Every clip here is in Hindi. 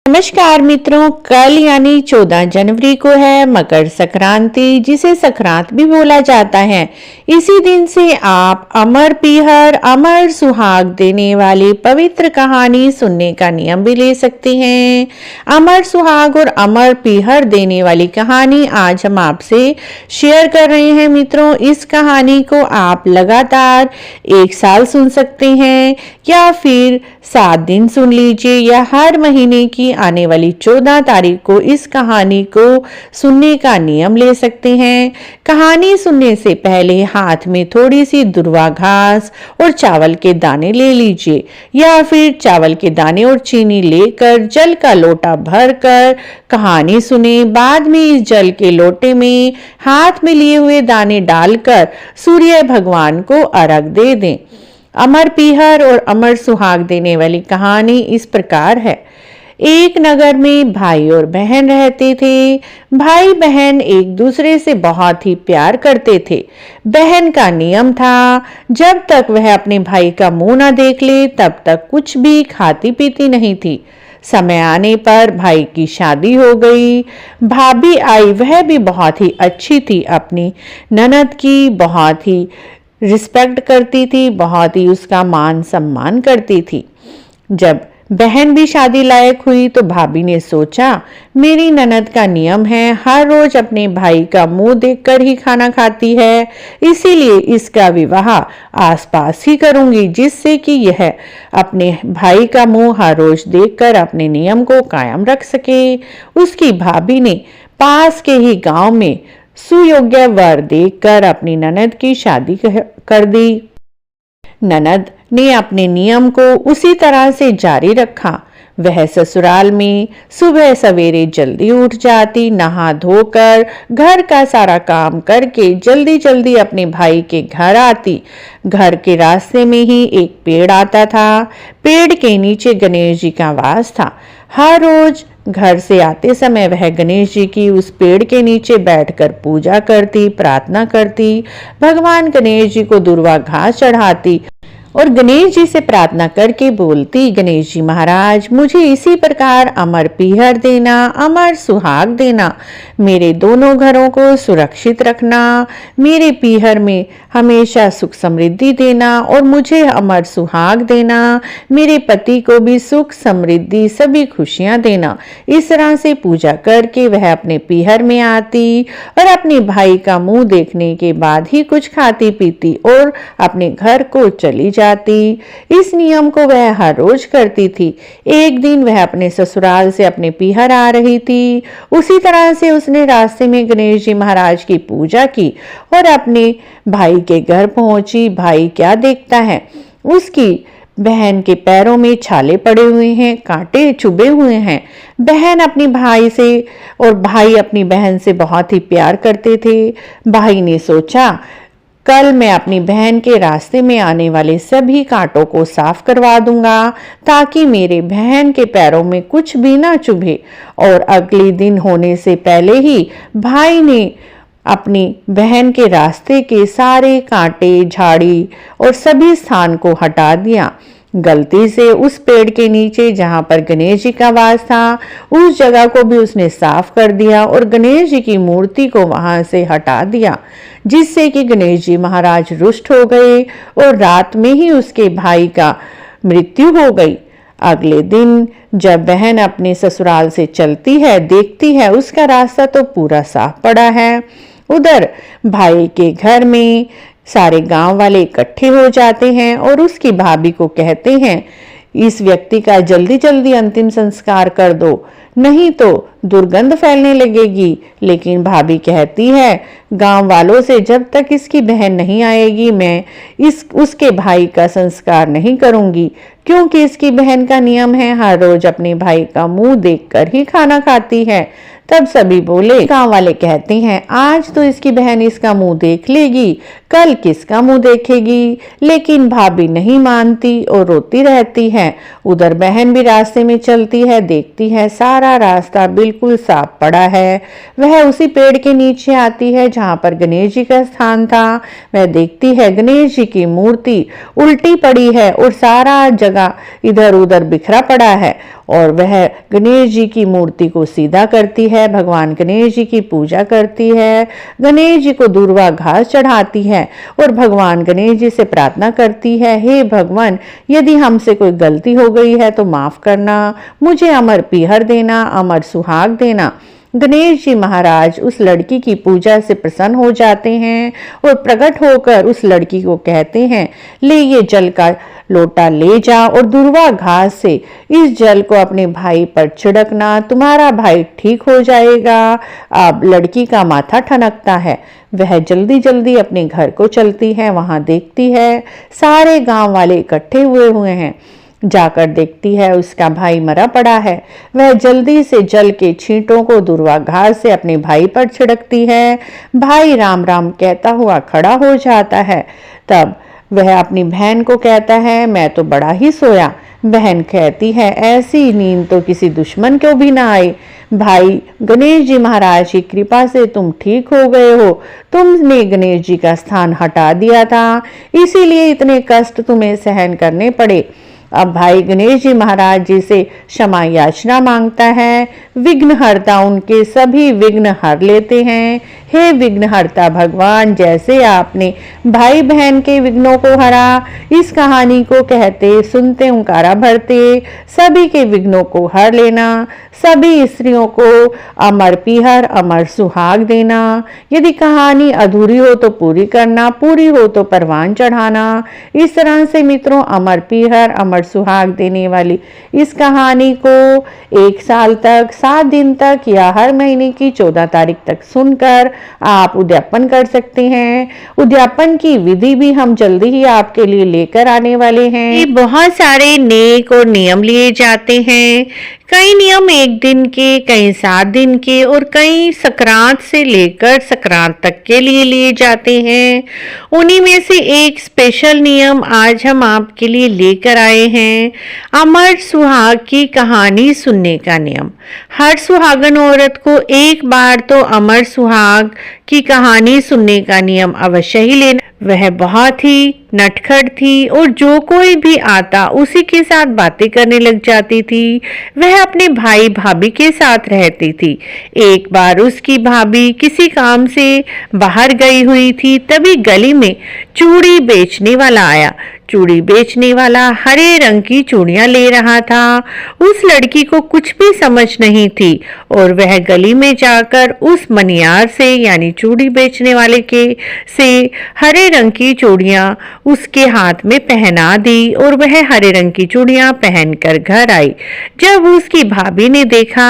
नमस्कार मित्रों, कल यानी 14 जनवरी को है मकर संक्रांति, जिसे संक्रांत भी बोला जाता है। इसी दिन से आप अमर पीहर, अमर सुहाग देने वाली पवित्र कहानी सुनने का नियम भी ले सकते हैं। अमर सुहाग और अमर पीहर देने वाली कहानी आज हम आपसे शेयर कर रहे हैं। मित्रों, इस कहानी को आप लगातार 1 साल सुन सकते हैं या फिर 7 दिन सुन लीजिए, या हर महीने की आने वाली 14 तारीख को इस कहानी को सुनने का नियम ले सकते हैं। कहानी सुनने से पहले हाथ में थोड़ी सी दुर्वा घास और चावल के दाने ले लीजिए, या फिर चावल के दाने और चीनी लेकर जल का लोटा भरकर कहानी सुने। बाद में इस जल के लोटे में हाथ में लिए हुए दाने डालकर सूर्य भगवान को अर्घ दे दें। अमर पीहर और अमर सुहाग देने वाली कहानी इस प्रकार है। एक नगर में भाई और बहन रहते थे। भाई बहन एक दूसरे से बहुत ही प्यार करते थे। बहन का नियम था, जब तक वह अपने भाई का मुंह न देख ले तब तक कुछ भी खाती पीती नहीं थी। समय आने पर भाई की शादी हो गई। भाभी आई, वह भी बहुत ही अच्छी थी। अपनी ननद की बहुत ही रिस्पेक्ट करती थी, बहुत ही उसका मान सम्मान करती थी। जब बहन भी शादी लायक हुई तो भाभी ने सोचा, मेरी ननद का नियम है, हर रोज अपने भाई का मुंह देखकर ही खाना खाती है, इसीलिए इसका विवाह आसपास ही करूंगी, जिससे कि यह अपने भाई का मुंह हर रोज देखकर अपने नियम को कायम रख सके। उसकी भाभी ने पास के ही गांव में सुयोग्य वर देखकर अपनी ननद की शादी कर दी। ननद ने अपने नियम को उसी तरह से जारी रखा। वह ससुराल में सुबह सवेरे जल्दी उठ जाती, नहा धोकर घर का सारा काम करके जल्दी जल्दी अपने भाई के घर आती। घर के रास्ते में ही एक पेड़ आता था। पेड़ के नीचे गणेश जी का वास था। हर रोज घर से आते समय वह गणेश जी की उस पेड़ के नीचे बैठकर पूजा करती, प्रार्थना करती। भगवान गणेश जी को दुर्वा घास चढ़ाती और गणेश जी से प्रार्थना करके बोलती, गणेश जी महाराज, मुझे इसी प्रकार अमर पीहर देना, अमर सुहाग देना, मेरे दोनों घरों को सुरक्षित रखना, मेरे पीहर में हमेशा सुख समृद्धि देना और मुझे अमर सुहाग देना, मेरे पति को भी सुख समृद्धि सभी खुशियां देना। इस तरह से पूजा करके वह अपने पीहर में आती और अपने भाई का मुंह देखने के बाद ही कुछ खाती पीती और अपने घर को चली जाती। इस नियम को वह हर रोज करती थी। एक दिन वह अपने ससुराल से अपने पीहर आ रही थी। उसी तरह से उसने रास्ते में गणेश जी महाराज की पूजा की और अपने भाई के घर पहुंची। भाई क्या देखता है, उसकी बहन के पैरों में छाले पड़े हुए हैं, कांटे चुभे हुए हैं। बहन अपनी भाई से और भाई अपनी बहन से बहुत ही प्यार करते थे। भाई ने सोचा, कल मैं अपनी बहन के रास्ते में आने वाले सभी कांटों को साफ करवा दूंगा, ताकि मेरे बहन के पैरों में कुछ भी ना चुभे। और अगले दिन होने से पहले ही भाई ने अपनी बहन के रास्ते के सारे कांटे, झाड़ी और सभी स्थान को हटा दिया। गलती से उस पेड़ के नीचे जहां पर गणेश जी का वास था, उस जगह को भी उसने साफ कर दिया और गणेश जी की मूर्ति को वहां से हटा दिया, जिससे कि गणेश जी महाराज रुष्ट हो गए और रात में ही उसके भाई का मृत्यु हो गई। अगले दिन जब बहन अपने ससुराल से चलती है, देखती है उसका रास्ता तो पूरा साफ पड़ा है। उधर भाई के घर में सारे गांव वाले इकट्ठे हो जाते हैं और उसकी भाभी को कहते हैं, इस व्यक्ति का जल्दी जल्दी अंतिम संस्कार कर दो, नहीं तो दुर्गंध फैलने लगेगी। लेकिन भाभी कहती है, गांव वालों से जब तक इसकी बहन नहीं आएगी मैं उसके भाई का संस्कार नहीं करूंगी, क्योंकि इसकी बहन का नियम है हर रोज अपने भाई का मुंह देखकर ही खाना खाती है। तब सभी बोले। गांव वाले कहते हैं, आज तो इसकी बहन इसका मुंह देख लेगी, कल किसका मुंह देखेगी। लेकिन भाभी नहीं मानती और रोती रहती है। उधर बहन भी रास्ते में चलती है, देखती है सारा रास्ता बिल्कुल साफ पड़ा है। वह उसी पेड़ के नीचे आती है जहां पर गणेश जी का स्थान था। वह देखती है गणेश जी की मूर्ति उल्टी पड़ी है और सारा जगह इधर उधर बिखरा पड़ा है और वह गणेश जी की मूर्ति को सीधा करती है, भगवान गणेश जी की पूजा करती है, गणेश जी को दूर्वा घास चढ़ाती है और भगवान गणेश जी से प्रार्थना करती है, हे भगवान, यदि हमसे कोई गलती हो गई है तो माफ करना, मुझे अमर पीहर देना, अमर सुहाग देना। गणेश जी महाराज उस लड़की की पूजा से प्रसन्न हो जाते हैं और प्रकट होकर उस लड़की को कहते हैं, ले ये जल का लोटा ले जा और दूर्वा घास से इस जल को अपने भाई पर छिड़कना, तुम्हारा भाई ठीक हो जाएगा। अब लड़की का माथा ठनकता है, वह जल्दी जल्दी अपने घर को चलती है। वहां देखती है सारे गांव वाले इकट्ठे हुए हैं। जाकर देखती है उसका भाई मरा पड़ा है। वह जल्दी से जल के छींटों को दूर्वा घास से अपने भाई पर छिड़कती है। भाई राम राम कहता हुआ खड़ा हो जाता है। तब वह अपनी बहन को कहता है, मैं तो बड़ा ही सोया। बहन कहती है, ऐसी नींद तो किसी दुश्मन को भी ना आए। भाई, गणेश जी महाराज की कृपा से तुम ठीक हो गए हो। तुमने गणेश जी का स्थान हटा दिया था, इसीलिए इतने कष्ट तुम्हें सहन करने पड़े। अब भाई गणेश जी महाराज जी से क्षमा याचना मांगता है। विघ्नहर्ता उनके सभी विघ्न हर लेते हैं। हे विघ्नहर्ता भगवान, जैसे आपने भाई बहन के विघ्नों को हरा, इस कहानी को कहते सुनते हुंकारा भरते सभी के विघ्नों को हर लेना। सभी स्त्रियों को अमर पीहर अमर सुहाग देना। यदि कहानी अधूरी हो तो पूरी करना, पूरी हो तो परवान चढ़ाना। इस तरह से मित्रों, अमर पीहर अमर सुहाग देने वाली इस कहानी को 1 साल तक, 7 दिन तक या हर महीने की 14 तारीख तक सुनकर आप उद्यापन कर सकते हैं। उद्यापन की विधि भी हम जल्दी ही आपके लिए लेकर आने वाले हैं। बहुत सारे नेक और नियम लिए जाते हैं। कई नियम 1 दिन के, कई 7 दिन के और कई संक्रांत से लेकर संक्रांत तक के लिए जाते हैं। उन्हीं में से एक स्पेशल नियम आज हम आपके लिए लेकर आए हैं, अमर सुहाग की कहानी सुनने का नियम। हर सुहागन औरत को एक बार तो अमर सुहाग की कहानी सुनने का नियम अवश्य ही लेना। वह बहुत ही नटखट थी और जो कोई भी आता उसी के साथ बातें करने लग जाती थी। वह अपने भाई भाभी के साथ रहती थी। एक बार उसकी भाभी किसी काम से बाहर गई हुई थी, तभी गली में चूड़ी बेचने वाला आया। चूड़ी बेचने वाला हरे रंग की चूड़ियां ले रहा था। उस लड़की को कुछ भी समझ नहीं थी और वह गली में जाकर उस मनियार से यानी चूड़ी बेचने वाले के से हरे रंग की चूड़ियां उसके हाथ में पहना दी और वह हरे रंग की चूड़ियां पहनकर घर आई। जब उसकी भाभी ने देखा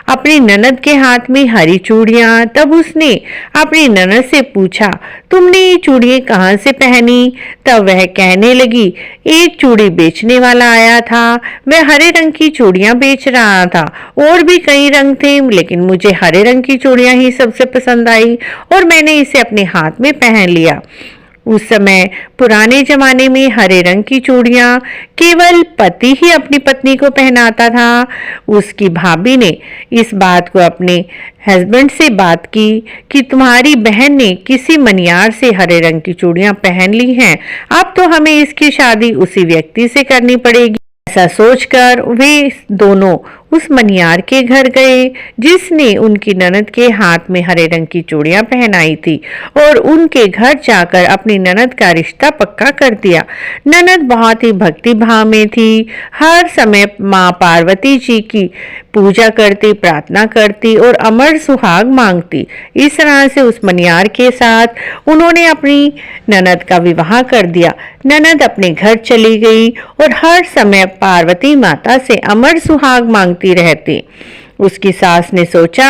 अपनी ननद के हाथ में हरी चूड़ियां, तब उसने अपनी ननद से पूछा, तुमने ये चूड़ियां कहाँ से पहनी? तब वह कहने लगी, एक चूड़ी बेचने वाला आया था, वह हरे रंग की चूड़ियां बेच रहा था। और भी कई रंग थे, लेकिन मुझे हरे रंग की चूड़ियां ही सबसे पसंद आई और मैंने इसे अपने हाथ में पहन लिया। उस समय पुराने जमाने में हरे रंग की चूड़ियां केवल पति ही अपनी पत्नी को पहनाता था। उसकी भाभी ने इस बात को अपने हस्बैंड से बात की कि तुम्हारी बहन ने किसी मनियार से हरे रंग की चूड़ियां पहन ली हैं, अब तो हमें इसकी शादी उसी व्यक्ति से करनी पड़ेगी। ऐसा सोचकर वे दोनों उस मनियार के घर गए जिसने उनकी ननद के हाथ में हरे रंग की चूड़ियां पहनाई थी और उनके घर जाकर अपनी ननद का रिश्ता पक्का कर दिया। ननद बहुत ही भक्ति भाव में थी, हर समय मां पार्वती जी की पूजा करती, प्रार्थना करती और अमर सुहाग मांगती। इस तरह से उस मनियार के साथ उन्होंने अपनी ननद का विवाह कर दिया। ननद अपने घर चली गई और हर समय पार्वती माता से अमर सुहाग मांगती रहती। उसकी सास ने सोचा,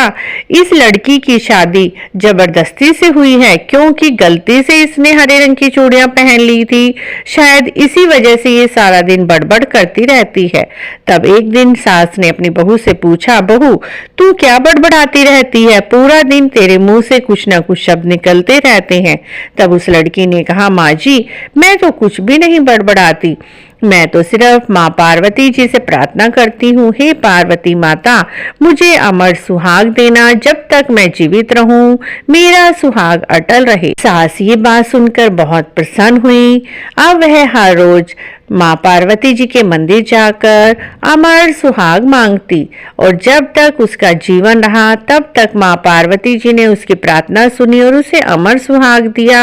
इस लड़की की शादी जबरदस्ती से हुई है, क्योंकि गलती से इसने हरे रंग की चूड़ियां पहन ली थी। शायद इसी वजह से ये सारा दिन बड़बड़ करती रहती है। तब एक दिन सास ने अपनी बहू से पूछा, बहू तू क्या बड़बड़ाती रहती है? पूरा दिन तेरे मुंह से कुछ न कुछ शब्द निकलते रहते हैं। तब उस लड़की ने कहा, माँ जी मैं तो कुछ भी नहीं बड़बड़ाती, मैं तो सिर्फ माँ पार्वती जी से प्रार्थना करती हूँ, हे पार्वती माता मुझे अमर सुहाग देना, जब तक मैं जीवित रहूं मेरा सुहाग अटल रहे। सास ये बात सुनकर बहुत प्रसन्न हुई। अब वह हर रोज माँ पार्वती जी के मंदिर जाकर अमर सुहाग मांगती और जब तक उसका जीवन रहा तब तक माँ पार्वती जी ने उसकी प्रार्थना सुनी और उसे अमर सुहाग दिया।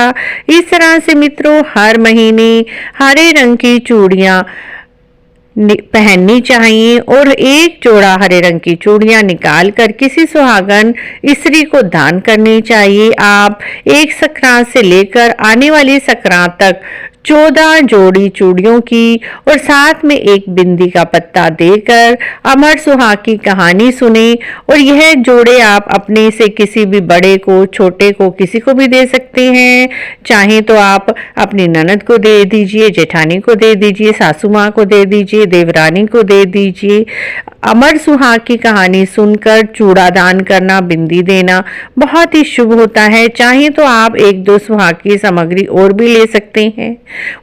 इस तरह से मित्रों हर महीने हरे रंग की चूड़ियाँ पहननी चाहिए और एक जोड़ा हरे रंग की चूड़ियां निकाल कर किसी सुहागन स्त्री को दान करनी चाहिए। आप एक संक्रांत से लेकर आने वाली संक्रांत तक 14 जोड़ी चूड़ियों की और साथ में एक बिंदी का पत्ता देकर अमर सुहाग की कहानी सुने और यह जोड़े आप अपने से किसी भी बड़े को छोटे को किसी को भी दे सकते हैं। चाहे तो आप अपनी ननद को दे दीजिए, जेठानी को दे दीजिए, सासू माँ को दे दीजिए, देवरानी को दे दीजिए। अमर सुहाग की कहानी सुनकर चूड़ा दान करना, बिंदी देना बहुत ही शुभ होता है। चाहे तो आप एक दो सुहाग की सामग्री और भी ले सकते हैं,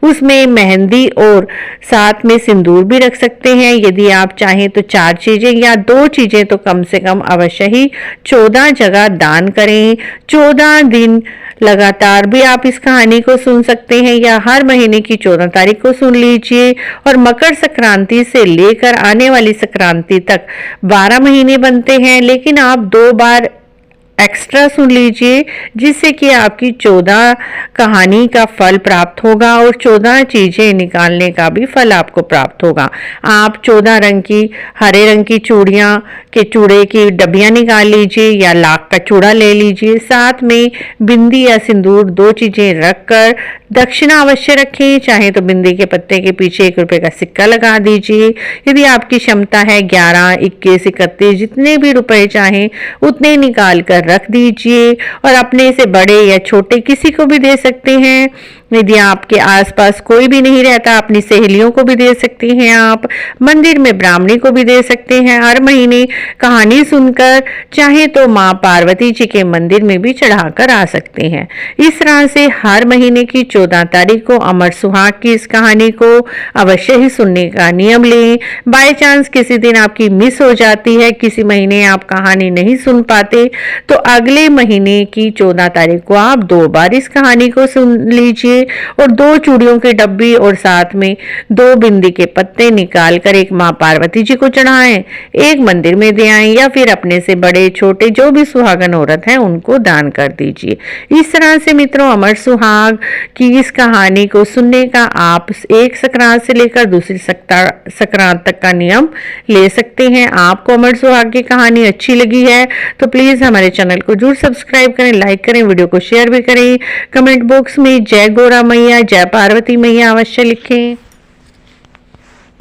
उसमें मेहंदी और साथ में सिंदूर भी रख सकते हैं। यदि आप चाहें तो 4 चीजें या 2 चीजें तो कम से कम अवश्य ही 14 जगह दान करें। 14 दिन लगातार भी आप इस कहानी को सुन सकते हैं या हर महीने की 14 तारीख को सुन लीजिए और मकर संक्रांति से लेकर आने वाली संक्रांति तक 12 महीने बनते हैं, लेकिन आप 2 बार एक्स्ट्रा सुन लीजिए जिससे कि आपकी 14 कहानी का फल प्राप्त होगा और 14 चीजें निकालने का भी फल आपको प्राप्त होगा। आप 14 रंग की हरे रंग की चूड़ियां के चूड़े की डब्बियां निकाल लीजिए या लाख का चूड़ा ले लीजिए, साथ में बिंदी या सिंदूर 2 चीजें रखकर दक्षिणा अवश्य रखें। चाहे तो बिंदी के पत्ते के पीछे 1 रुपए का सिक्का लगा दीजिए। यदि आपकी क्षमता है 11, 21, 31 जितने भी रुपए चाहें उतने निकाल कर रख दीजिए और अपने से बड़े या छोटे किसी को भी दे सकते हैं। यदि आपके आसपास कोई भी नहीं रहता अपनी सहेलियों को भी दे सकते हैं, आप मंदिर में ब्राह्मणी को भी दे सकते हैं। हर महीने कहानी सुनकर चाहे तो माँ पार्वती जी के मंदिर में भी चढ़ाकर आ सकते हैं। इस तरह से हर महीने की 14 तारीख को अमर सुहाग की इस कहानी को अवश्य ही सुनने का नियम लें। बाय चांस किसी दिन आपकी मिस हो जाती है, किसी महीने आप कहानी नहीं सुन पाते, तो अगले महीने की 14 तारीख को आप 2 बार इस कहानी को सुन लीजिए और 2 चूड़ियों की डब्बी और साथ में 2 बिंदी के पत्ते निकाल कर एक माँ पार्वती जी को चढ़ाएं, एक मंदिर में दे आएं या फिर अपने से बड़े छोटे जो भी सुहागन औरत हैं उनको दान कर दीजिए। इस तरह से मित्रों अमर सुहाग की इस कहानी को सुनने का आप एक संक्रांत से लेकर दूसरी संक्रांत तक का नियम ले सकते हैं। आपको अमर सुहाग की कहानी अच्छी लगी है तो प्लीज हमारे चैनल को जरूर सब्सक्राइब करें, लाइक करें, वीडियो को शेयर भी करें। कमेंट बॉक्स में जय गौरा मैया, जय पार्वती मैया अवश्य लिखें।